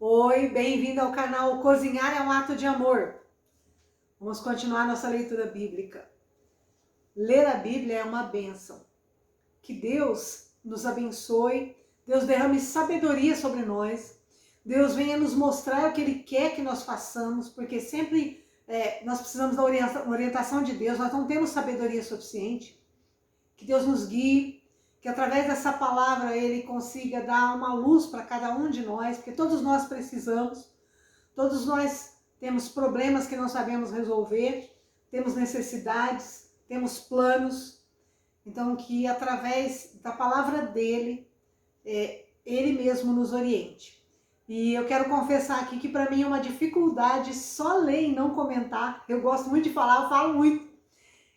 Oi, bem-vindo ao canal Cozinhar é um Ato de Amor. Vamos continuar nossa leitura bíblica. Ler a Bíblia é uma bênção. Que Deus nos abençoe, Deus derrame sabedoria sobre nós, Deus venha nos mostrar o que Ele quer que nós façamos, porque sempre nós precisamos da orientação de Deus, nós não temos sabedoria suficiente. Que Deus nos guie, que através dessa palavra Ele consiga dar uma luz para cada um de nós, porque todos nós precisamos, todos nós temos problemas que não sabemos resolver, temos necessidades, temos planos, então que através da palavra dEle, Ele mesmo nos oriente. E eu quero confessar aqui que para mim é uma dificuldade só ler e não comentar. Eu gosto muito de falar, eu falo muito.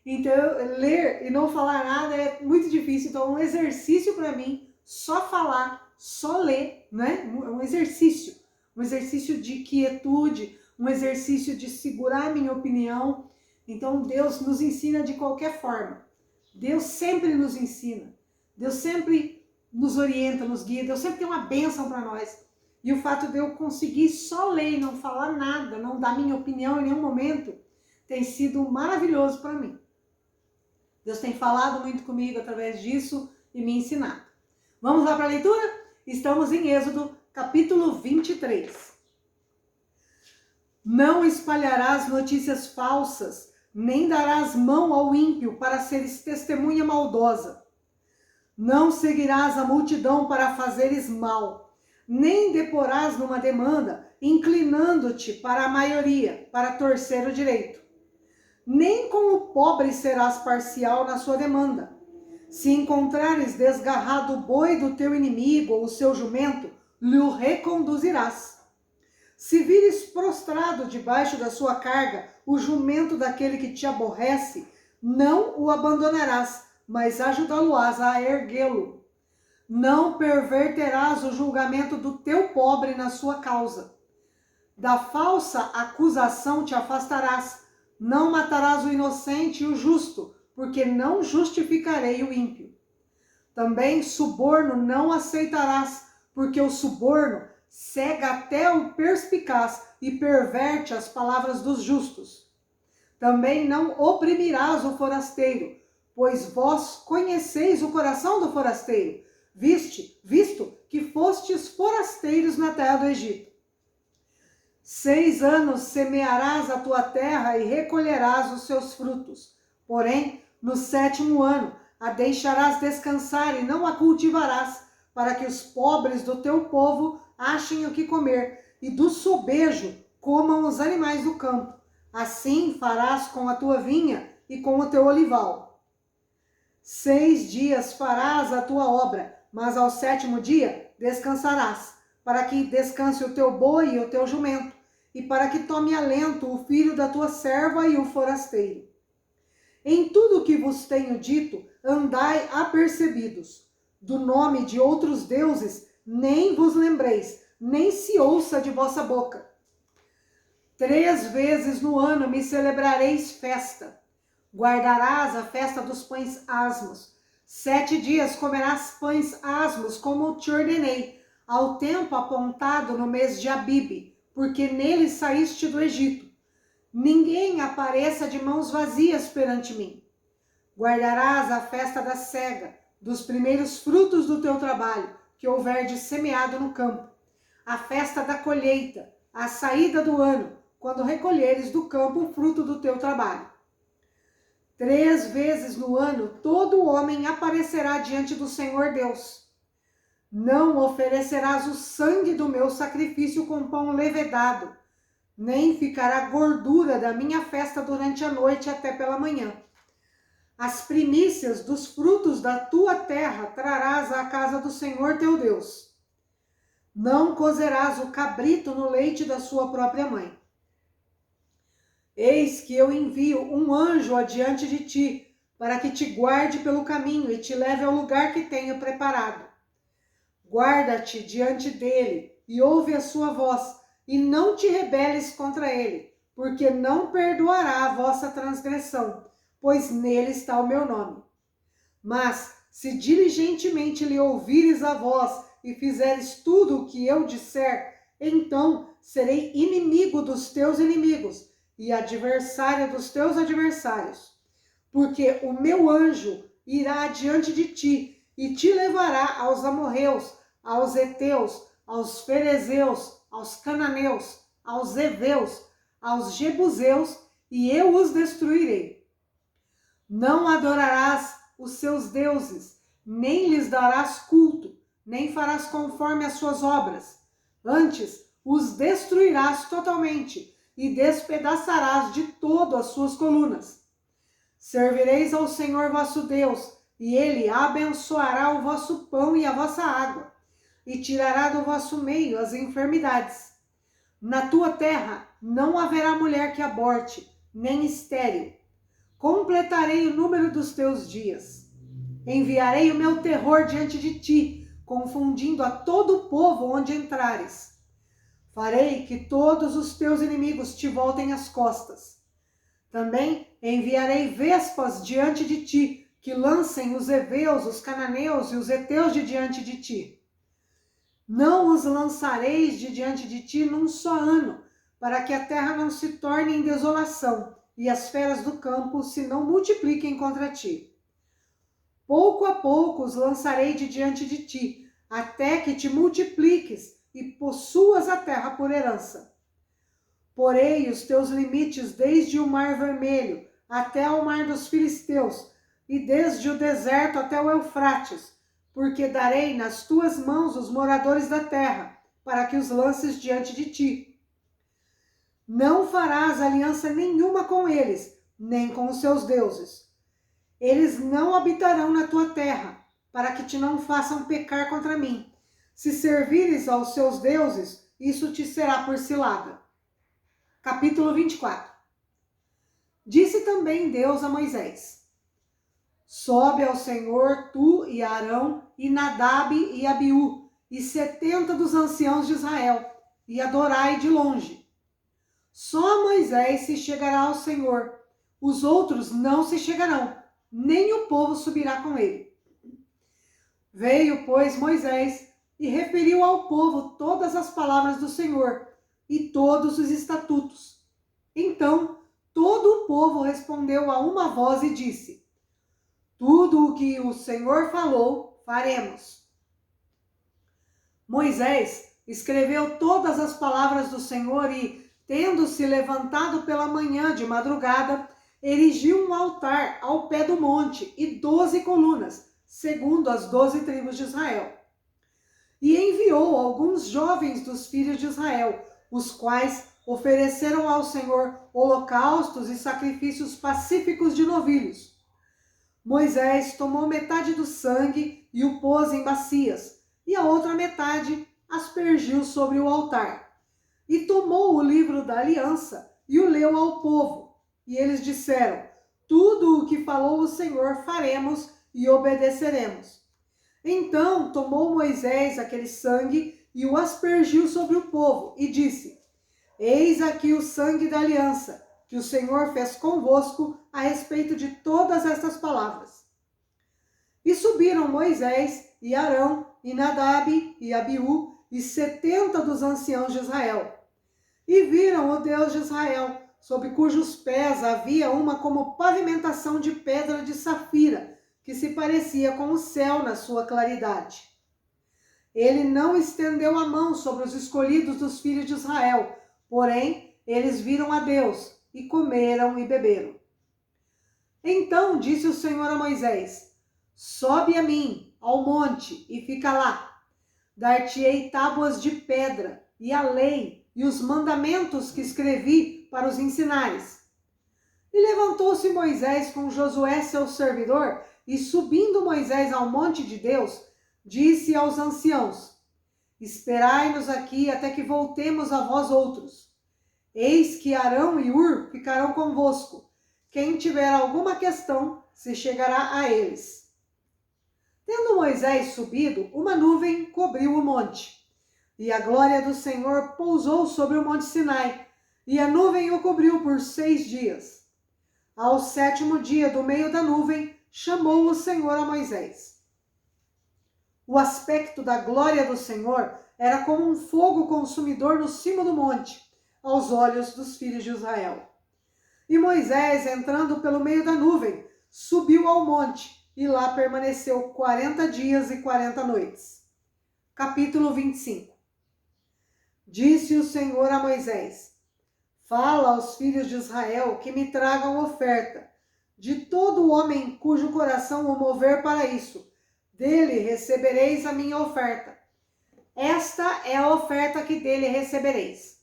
Então, ler e não falar nada é muito difícil. Então, um exercício para mim, só falar, só ler, né? Um exercício de quietude, um exercício de segurar a minha opinião. Então, Deus nos ensina de qualquer forma. Deus sempre nos ensina. Deus sempre nos orienta, nos guia. Deus sempre tem uma bênção para nós. E o fato de eu conseguir só ler e não falar nada, não dar minha opinião em nenhum momento, tem sido maravilhoso para mim. Deus tem falado muito comigo através disso e me ensinado. Vamos lá para a leitura? Estamos em Êxodo, capítulo 23. Não espalharás notícias falsas, nem darás mão ao ímpio para seres testemunha maldosa. Não seguirás a multidão para fazeres mal, nem deporás numa demanda, inclinando-te para a maioria, para torcer o direito. Nem com o pobre serás parcial na sua demanda. Se encontrares desgarrado o boi do teu inimigo ou o seu jumento, lhe o reconduzirás. Se vires prostrado debaixo da sua carga o jumento daquele que te aborrece, não o abandonarás, mas ajudá-lo-ás a erguê-lo. Não perverterás o julgamento do teu pobre na sua causa. Da falsa acusação te afastarás. Não matarás o inocente e o justo, porque não justificarei o ímpio. Também suborno não aceitarás, porque o suborno cega até o perspicaz e perverte as palavras dos justos. Também não oprimirás o forasteiro, pois vós conheceis o coração do forasteiro, visto que fostes forasteiros na terra do Egito. 6 anos semearás a tua terra e recolherás os seus frutos. Porém, no 7º ano, a deixarás descansar e não a cultivarás, para que os pobres do teu povo achem o que comer, e do sobejo comam os animais do campo. Assim farás com a tua vinha e com o teu olival. 6 dias farás a tua obra, mas ao 7º dia descansarás, para que descanse o teu boi e o teu jumento, e para que tome alento o filho da tua serva e o forasteiro. Em tudo o que vos tenho dito, andai apercebidos. Do nome de outros deuses nem vos lembreis, nem se ouça de vossa boca. 3 vezes no ano me celebrareis festa. Guardarás a festa dos pães asmos. 7 dias comerás pães asmos, como te ordenei, ao tempo apontado no mês de Abibe, porque nele saíste do Egito. Ninguém apareça de mãos vazias perante mim. Guardarás a festa da cega, dos primeiros frutos do teu trabalho, que houverdes semeado no campo. A festa da colheita, a saída do ano, quando recolheres do campo o fruto do teu trabalho. 3 vezes no ano todo homem aparecerá diante do Senhor Deus. Não oferecerás o sangue do meu sacrifício com pão levedado, nem ficará gordura da minha festa durante a noite até pela manhã. As primícias dos frutos da tua terra trarás à casa do Senhor teu Deus. Não cozerás o cabrito no leite da sua própria mãe. Eis que eu envio um anjo adiante de ti, para que te guarde pelo caminho e te leve ao lugar que tenho preparado. Guarda-te diante dele e ouve a sua voz, e não te rebeles contra ele, porque não perdoará a vossa transgressão, pois nele está o meu nome. Mas, se diligentemente lhe ouvires a voz e fizeres tudo o que eu disser, Então serei inimigo dos teus inimigos e adversário dos teus adversários. Porque o meu anjo irá adiante de ti e te levará aos amorreus, aos heteus, aos ferezeus, aos cananeus, aos heveus, aos jebuseus, e eu os destruirei. Não adorarás os seus deuses, nem lhes darás culto, nem farás conforme as suas obras. Antes, os destruirás totalmente e despedaçarás de todo as suas colunas. Servireis ao Senhor vosso Deus, e ele abençoará o vosso pão e a vossa água, e tirará do vosso meio as enfermidades. Na tua terra não haverá mulher que aborte, nem estéril. Completarei o número dos teus dias. Enviarei o meu terror diante de ti, confundindo a todo o povo onde entrares. Farei que todos os teus inimigos te voltem as costas. Também enviarei vespas diante de ti, que lancem os heveus, os cananeus e os heteus de diante de ti. Não os lançareis de diante de ti num só ano, para que a terra não se torne em desolação e as feras do campo se não multipliquem contra ti. Pouco a pouco os lançarei de diante de ti, até que te multipliques e possuas a terra por herança. Porei os teus limites desde o Mar Vermelho até ao Mar dos Filisteus, e desde o deserto até o Eufrates, porque darei nas tuas mãos os moradores da terra, para que os lances diante de ti. Não farás aliança nenhuma com eles, nem com os seus deuses. Eles não habitarão na tua terra, para que te não façam pecar contra mim. Se servires aos seus deuses, isso te será por cilada. Capítulo 24. Disse também Deus a Moisés: sobe ao Senhor tu e Arão e Nadab e Abiú e 70 dos anciãos de Israel, e adorai de longe. Só Moisés se chegará ao Senhor, os outros não se chegarão, nem o povo subirá com ele. Veio, pois, Moisés e referiu ao povo todas as palavras do Senhor e todos os estatutos. Então todo o povo respondeu a uma voz e disse: tudo o que o Senhor falou, faremos. Moisés escreveu todas as palavras do Senhor e, tendo-se levantado pela manhã de madrugada, erigiu um altar ao pé do monte e 12 colunas, segundo as 12 tribos de Israel. E enviou alguns jovens dos filhos de Israel, os quais ofereceram ao Senhor holocaustos e sacrifícios pacíficos de novilhos. Moisés tomou metade do sangue e o pôs em bacias, e a outra metade aspergiu sobre o altar. E tomou o livro da aliança e o leu ao povo. E eles disseram: tudo o que falou o Senhor faremos e obedeceremos. Então tomou Moisés aquele sangue e o aspergiu sobre o povo e disse: eis aqui o sangue da aliança, que o Senhor fez convosco a respeito de todas estas palavras. E subiram Moisés e Arão e Nadab e Abiú e 70 dos anciãos de Israel. E viram o Deus de Israel, sob cujos pés havia uma como pavimentação de pedra de safira, que se parecia com o céu na sua claridade. Ele não estendeu a mão sobre os escolhidos dos filhos de Israel, porém eles viram a Deus e comeram e beberam. Então disse o Senhor a Moisés: sobe a mim, ao monte, e fica lá. Dar-te-ei tábuas de pedra, e a lei, e os mandamentos que escrevi para os ensinares. E levantou-se Moisés com Josué seu servidor, e subindo Moisés ao monte de Deus, disse aos anciãos: esperai-nos aqui até que voltemos a vós outros. Eis que Arão e Hur ficarão convosco. Quem tiver alguma questão, se chegará a eles. Tendo Moisés subido, uma nuvem cobriu o monte. E a glória do Senhor pousou sobre o monte Sinai, e a nuvem o cobriu por 6 dias. Ao 7º dia, do meio da nuvem, chamou o Senhor a Moisés. O aspecto da glória do Senhor era como um fogo consumidor no cimo do monte, aos olhos dos filhos de Israel. E Moisés, entrando pelo meio da nuvem, subiu ao monte e lá permaneceu 40 dias e 40 noites. Capítulo 25. Disse o Senhor a Moisés: fala aos filhos de Israel que me tragam oferta, de todo homem cujo coração o mover para isso. Dele recebereis a minha oferta. Esta é a oferta que dele recebereis: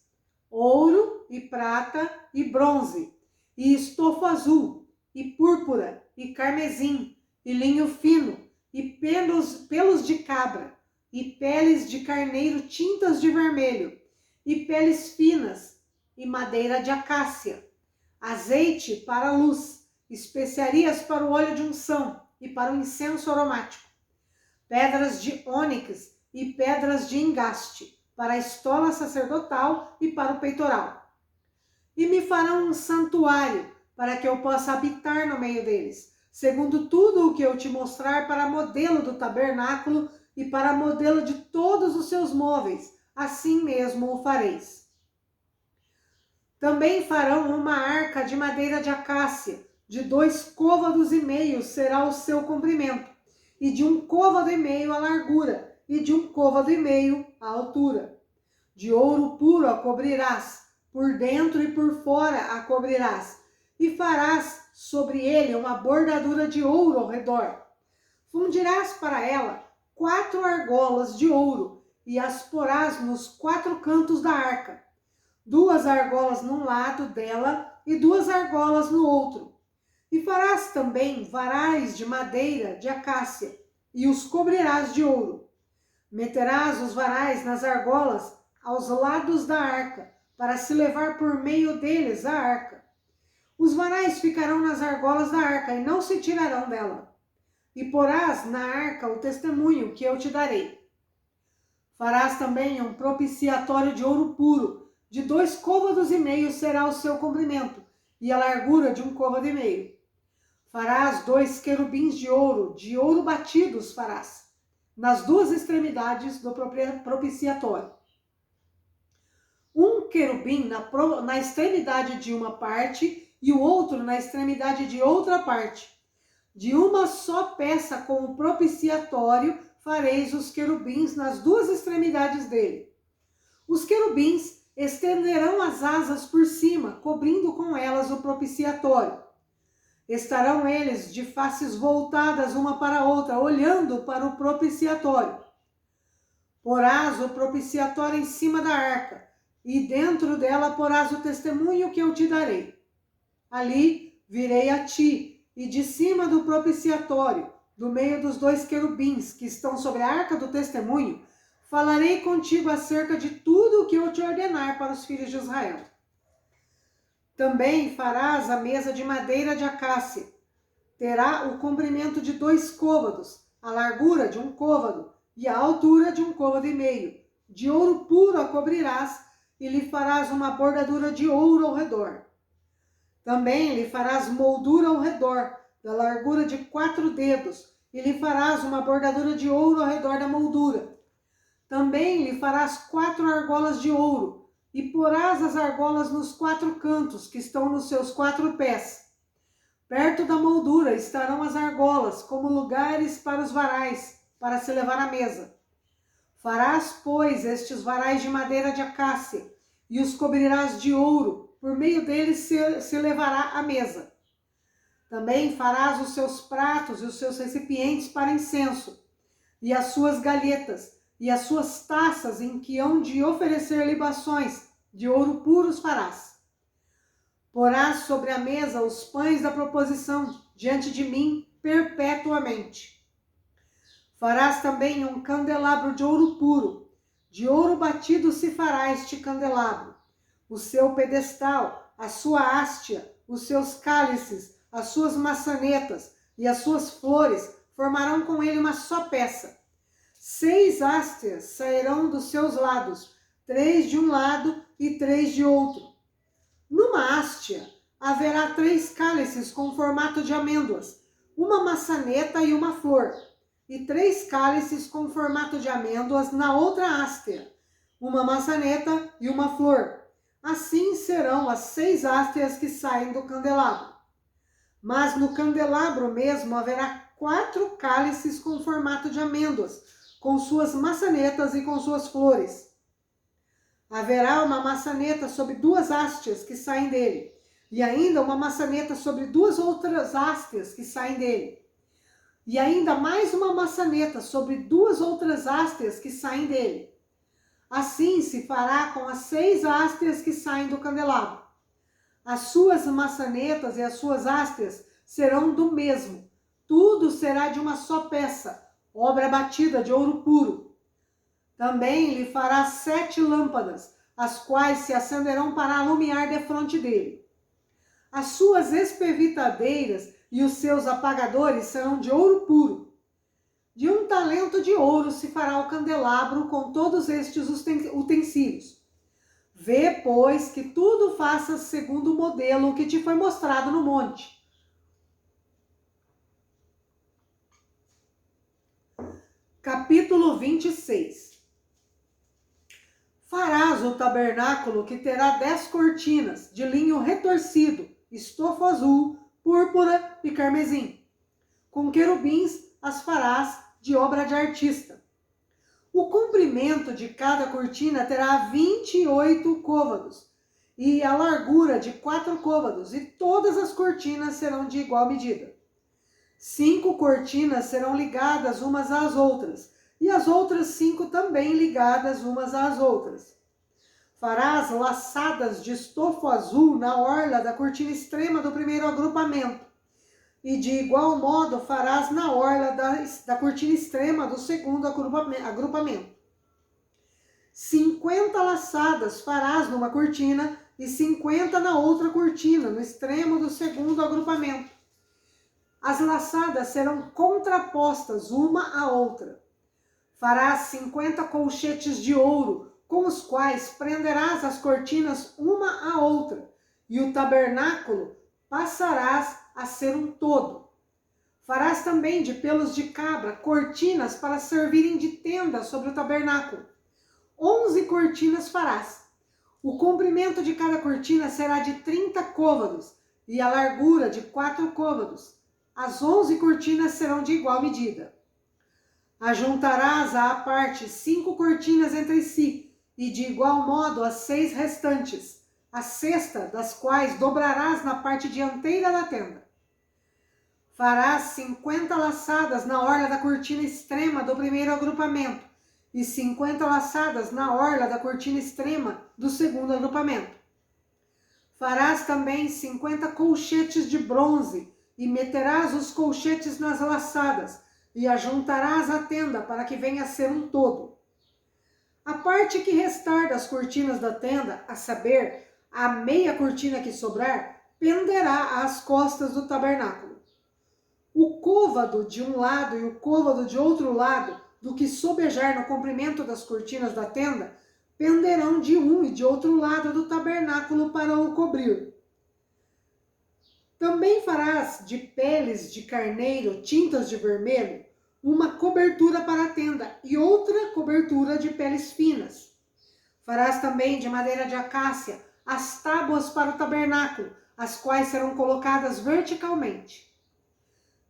ouro e prata e bronze, e estofo azul, e púrpura, e carmesim, e linho fino, e pelos de cabra, e peles de carneiro tintas de vermelho, e peles finas, e madeira de acácia, azeite para a luz, especiarias para o óleo de unção e para o incenso aromático, pedras de ônix e pedras de engaste, para a estola sacerdotal e para o peitoral. E me farão um santuário, para que eu possa habitar no meio deles, segundo tudo o que eu te mostrar, para modelo do tabernáculo e para modelo de todos os seus móveis, assim mesmo o fareis. Também farão uma arca de madeira de acácia, de 2 côvados e meio será o seu comprimento, e de 1 côvado e meio a largura, e de 1 côvado e meio a altura. De ouro puro a cobrirás, por dentro e por fora a cobrirás, e farás sobre ele uma bordadura de ouro ao redor. Fundirás para ela 4 argolas de ouro, e as porás nos 4 cantos da arca, 2 argolas num lado dela e 2 argolas no outro. E farás também varais de madeira de acácia, e os cobrirás de ouro. Meterás os varais nas argolas aos lados da arca, para se levar por meio deles a arca. Os varais ficarão nas argolas da arca, e não se tirarão dela. E porás na arca o testemunho que eu te darei. Farás também um propiciatório de ouro puro, de 2 côvados e meio será o seu comprimento, e a largura de 1 côvado e meio. Farás 2 querubins de ouro batidos farás, nas 2 extremidades do propiciatório. Um querubim na extremidade de uma parte e o outro na extremidade de outra parte. De uma só peça com o propiciatório fareis os querubins nas 2 extremidades dele. Os querubins estenderão as asas por cima, cobrindo com elas o propiciatório. Estarão eles de faces voltadas uma para a outra, olhando para o propiciatório. Porás o propiciatório em cima da arca, e dentro dela porás o testemunho que eu te darei. Ali virei a ti, e de cima do propiciatório, do meio dos 2 querubins que estão sobre a arca do testemunho, falarei contigo acerca de tudo o que eu te ordenar para os filhos de Israel. Também farás a mesa de madeira de acácia. Terá o comprimento de 2 côvados, a largura de 1 côvado e a altura de 1 côvado e meio. De ouro puro a cobrirás, e lhe farás uma bordadura de ouro ao redor. Também lhe farás moldura ao redor, da largura de 4 dedos, e lhe farás uma bordadura de ouro ao redor da moldura. Também lhe farás 4 argolas de ouro, e porás as argolas nos 4 cantos, que estão nos seus 4 pés. Perto da moldura estarão as argolas, como lugares para os varais, para se levar à mesa. Farás, pois, estes varais de madeira de acácia, e os cobrirás de ouro, por meio deles se levará à mesa. Também farás os seus pratos e os seus recipientes para incenso, e as suas galhetas, e as suas taças em que hão de oferecer libações, de ouro puros farás. Porás sobre a mesa os pães da proposição, diante de mim, perpetuamente. Farás também um candelabro de ouro puro, de ouro batido se fará este candelabro. O seu pedestal, a sua hastia, os seus cálices, as suas maçanetas e as suas flores formarão com ele uma só peça. 6 hastes sairão dos seus lados, 3 de um lado e 3 de outro. Numa hastia haverá 3 cálices com formato de amêndoas, uma maçaneta e uma flor. e 3 cálices com formato de amêndoas na outra haste, uma maçaneta e uma flor. Assim serão as 6 hastes que saem do candelabro. Mas no candelabro mesmo haverá 4 cálices com formato de amêndoas, com suas maçanetas e com suas flores. Haverá uma maçaneta sobre 2 hastes que saem dele, e ainda uma maçaneta sobre 2 outras hastes que saem dele, e ainda mais uma maçaneta sobre 2 outras hastes que saem dele. Assim se fará com as 6 hastes que saem do candelabro. As suas maçanetas e as suas hastes serão do mesmo. Tudo será de uma só peça, obra batida de ouro puro. Também lhe fará 7 lâmpadas, as quais se acenderão para alumiar defronte dele. As suas espevitadeiras e os seus apagadores serão de ouro puro. De 1 talento de ouro se fará o candelabro com todos estes utensílios. Vê, pois, que tudo faças segundo o modelo que te foi mostrado no monte. Capítulo 26. Farás o tabernáculo que terá 10 cortinas de linho retorcido, estofo azul, púrpura e carmesim. Com querubins as farás de obra de artista. O comprimento de cada cortina terá 28 côvados e a largura de 4 côvados, e todas as cortinas serão de igual medida. 5 cortinas serão ligadas umas às outras, e as outras 5 também ligadas umas às outras. Farás laçadas de estofo azul na orla da cortina extrema do primeiro agrupamento, e de igual modo farás na orla da cortina extrema do segundo agrupamento. 50 laçadas farás numa cortina e 50 na outra cortina, no extremo do segundo agrupamento. As laçadas serão contrapostas uma à outra. Farás 50 colchetes de ouro, com os quais prenderás as cortinas uma à outra, e o tabernáculo passarás a ser um todo. Farás também de pelos de cabra cortinas para servirem de tenda sobre o tabernáculo. 11 cortinas farás. O comprimento de cada cortina será de 30 côvados e a largura de 4 côvados. As 11 cortinas serão de igual medida. Ajuntarás à parte 5 cortinas entre si, e de igual modo as 6 restantes, a sexta das quais dobrarás na parte dianteira da tenda. Farás 50 laçadas na orla da cortina extrema do primeiro agrupamento, e 50 laçadas na orla da cortina extrema do segundo agrupamento. Farás também 50 colchetes de bronze, e meterás os colchetes nas laçadas, e ajuntarás a tenda para que venha a ser um todo. A parte que restar das cortinas da tenda, a saber, a meia cortina que sobrar, penderá às costas do tabernáculo. O côvado de um lado e o côvado de outro lado, do que sobejar no comprimento das cortinas da tenda, penderão de um e de outro lado do tabernáculo para o cobrir. Também farás de peles de carneiro tintas de vermelho uma cobertura para a tenda e outra cobertura de peles finas. Farás também de madeira de acácia as tábuas para o tabernáculo, as quais serão colocadas verticalmente.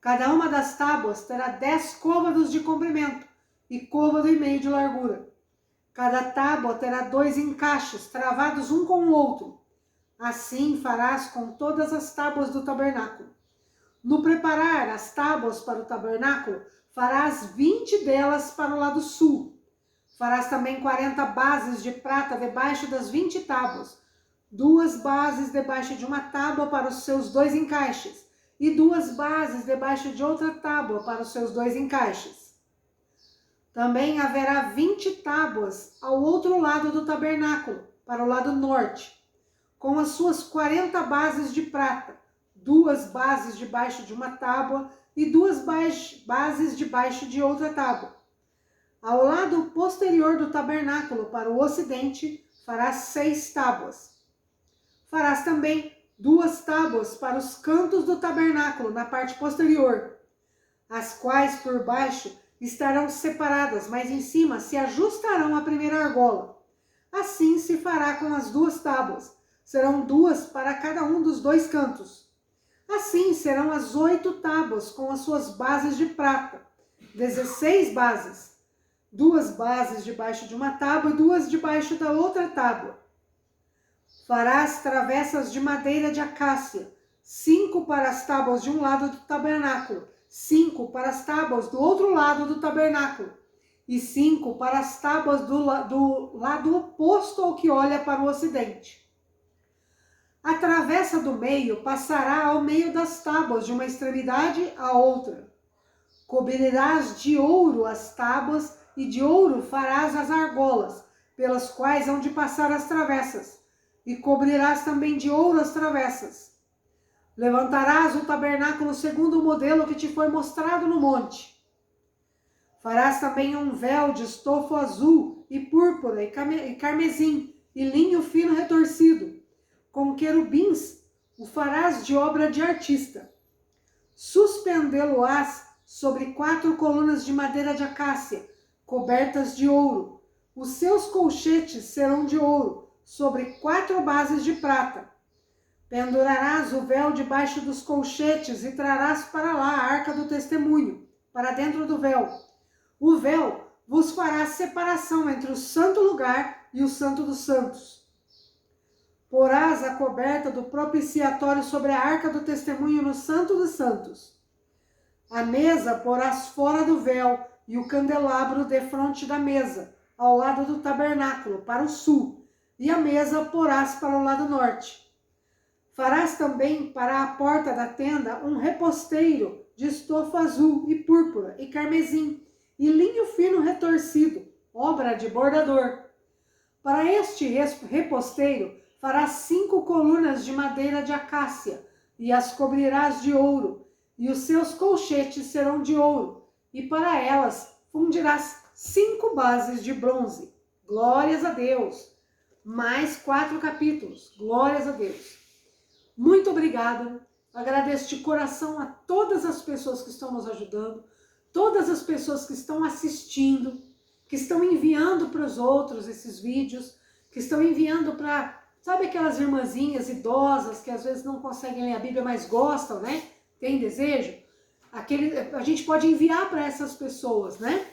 Cada uma das tábuas terá 10 côvados de comprimento e côvado e meio de largura. Cada tábua terá 2 encaixes travados um com o outro. Assim farás com todas as tábuas do tabernáculo. No preparar as tábuas para o tabernáculo, farás 20 delas para o lado sul. Farás também 40 bases de prata debaixo das 20 tábuas, 2 bases debaixo de uma tábua para os seus 2 encaixes, e 2 bases debaixo de outra tábua para os seus 2 encaixes. Também haverá 20 tábuas ao outro lado do tabernáculo, para o lado norte, com as suas 40 bases de prata, 2 bases debaixo de uma tábua e 2 bases debaixo de outra tábua. Ao lado posterior do tabernáculo, para o ocidente, farás 6 tábuas. Farás também 2 tábuas para os cantos do tabernáculo, na parte posterior, as quais por baixo estarão separadas, mas em cima se ajustarão à primeira argola. Assim se fará com as 2 tábuas. Serão 2 para cada um dos 2 cantos. Assim serão as 8 tábuas com as suas bases de prata. 16 bases. 2 bases debaixo de uma tábua e 2 debaixo da outra tábua. Farás travessas de madeira de acácia, 5 para as tábuas de um lado do tabernáculo, 5 para as tábuas do outro lado do tabernáculo, e 5 para as tábuas do lado oposto ao que olha para o ocidente. A travessa do meio passará ao meio das tábuas, de uma extremidade à outra. Cobrirás de ouro as tábuas, e de ouro farás as argolas, pelas quais hão de passar as travessas, e cobrirás também de ouro as travessas. Levantarás o tabernáculo segundo o modelo que te foi mostrado no monte. Farás também um véu de estofo azul e púrpura e carmesim e linho fino retorcido. Com querubins o farás de obra de artista. Suspendê-lo-ás sobre 4 colunas de madeira de acácia, cobertas de ouro. Os seus colchetes serão de ouro, sobre 4 bases de prata. Pendurarás o véu debaixo dos colchetes e trarás para lá a arca do testemunho, para dentro do véu. O véu vos fará separação entre o santo lugar e o santo dos santos. Porás a coberta do propiciatório sobre a arca do testemunho no santo dos santos. A mesa porás fora do véu e o candelabro defronte da mesa, ao lado do tabernáculo, para o sul, e a mesa porás para o lado norte. Farás também para a porta da tenda um reposteiro de estofo azul e púrpura e carmesim, e linho fino retorcido, obra de bordador. Para este reposteiro farás 5 colunas de madeira de acácia, e as cobrirás de ouro, e os seus colchetes serão de ouro, e para elas fundirás 5 bases de bronze. Glórias a Deus! Mais 4 capítulos. Glórias a Deus! Muito obrigada. Agradeço de coração a todas as pessoas que estão nos ajudando, todas as pessoas que estão assistindo, que estão enviando para os outros esses vídeos, que estão enviando para, sabe, aquelas irmãzinhas idosas que às vezes não conseguem ler a Bíblia, mas gostam, né? Tem desejo? A gente pode enviar para essas pessoas, né?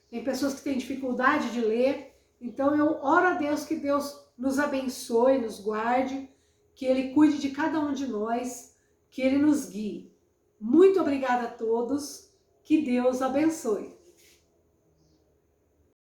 Tem pessoas que têm dificuldade de ler. Então eu oro a Deus que Deus nos abençoe, nos guarde, que Ele cuide de cada um de nós, que Ele nos guie. Muito obrigada a todos. Que Deus abençoe.